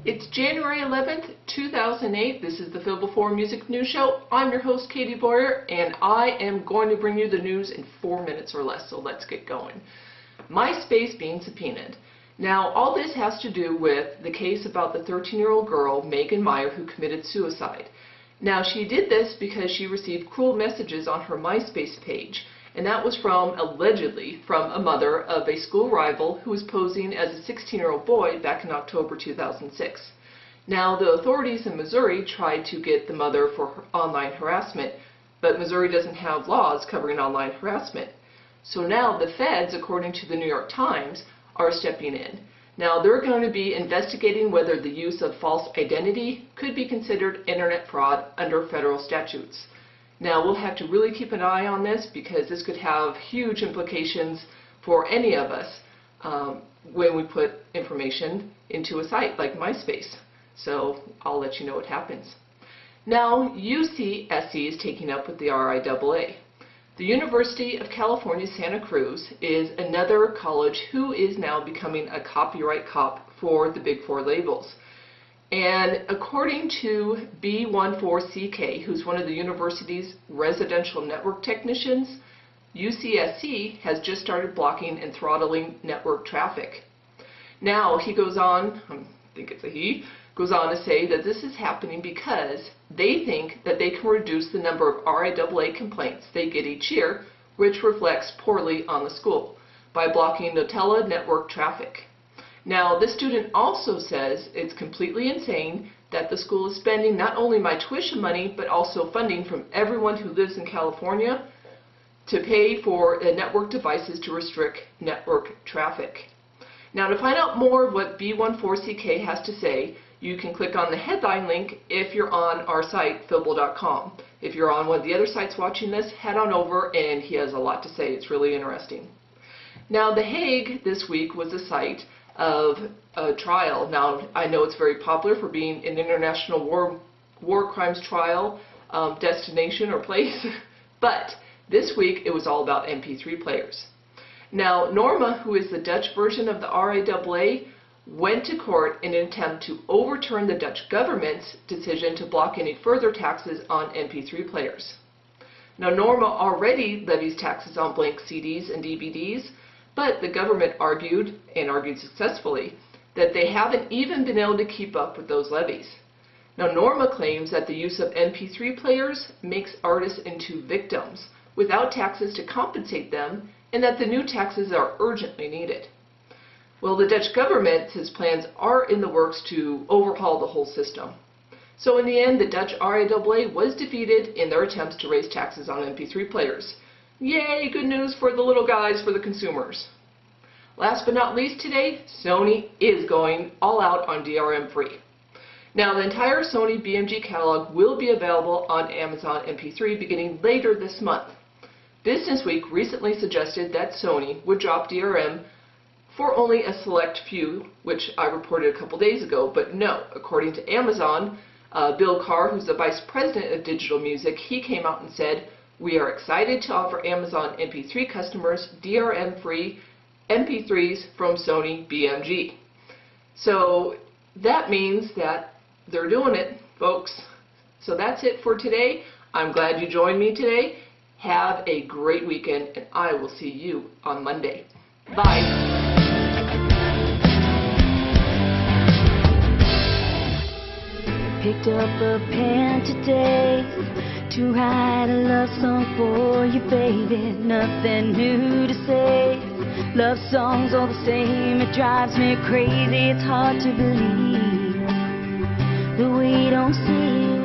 It's January 11th, 2008. This is the Phibble4 Music News Show. I'm your host, Katie Boyer, and I am going to bring you the news in 4 minutes or less, so let's get going. MySpace being subpoenaed. Now, all this has to do with the case about the 13-year-old girl, Megan Meyer, who committed suicide. Now, she did this because she received cruel messages on her MySpace page, and that was allegedly from a mother of a school rival who was posing as a 16-year-old boy back in October 2006. Now, the authorities in Missouri tried to get the mother for online harassment, but Missouri doesn't have laws covering online harassment. So now the feds, according to the New York Times, are stepping in. Now, they're going to be investigating whether the use of false identity could be considered internet fraud under federal statutes. Now, we'll have to really keep an eye on this because this could have huge implications for any of us when we put information into a site like MySpace. So I'll let you know what happens. Now, UCSC is taking up with the RIAA. The University of California, Santa Cruz is another college who is now becoming a copyright cop for the Big Four labels. And according to B14CK, who's one of the university's residential network technicians, UCSC has just started blocking and throttling network traffic. Now, he goes on, I think it's a he, goes on to say that this is happening because they think that they can reduce the number of RIAA complaints they get each year, which reflects poorly on the school, by blocking the tele-network traffic. Now, this student also says it's completely insane that the school is spending not only my tuition money, but also funding from everyone who lives in California to pay for network devices to restrict network traffic. Now, to find out more of what B14CK has to say, you can click on the headline link if you're on our site, Phibble.com. If you're on one of the other sites watching this, head on over and he has a lot to say. It's really interesting. Now, The Hague this week was the site of a trial. Now, I know it's very popular for being an international war crimes trial destination or place, but this week it was all about MP3 players. Now, Norma, who is the Dutch version of the RIAA, went to court in an attempt to overturn the Dutch government's decision to block any further taxes on MP3 players. Now, Norma already levies taxes on blank CDs and DVDs, but the government argued, and argued successfully, that they haven't even been able to keep up with those levies. Now, Norma claims that the use of MP3 players makes artists into victims without taxes to compensate them, and that the new taxes are urgently needed. Well, the Dutch government says plans are in the works to overhaul the whole system. So in the end, the Dutch RIAA was defeated in their attempts to raise taxes on MP3 players. Yay, good news for the little guys, for the consumers. Last but not least today, Sony is going all out on DRM-free. Now, the entire Sony BMG catalog will be available on Amazon MP3 beginning later this month. Business Week recently suggested that Sony would drop DRM for only a select few, which I reported a couple days ago, but no, according to Amazon, Bill Carr, who's the Vice President of Digital Music, he came out and said, "We are excited to offer Amazon MP3 customers DRM-free MP3s from Sony BMG." So that means that they're doing it, folks. So that's it for today. I'm glad you joined me today. Have a great weekend, and I will see you on Monday. Bye. Picked up a pen today to write a love song for you, baby. Nothing new to say. Love songs all the same. It drives me crazy. It's hard to believe that we don't see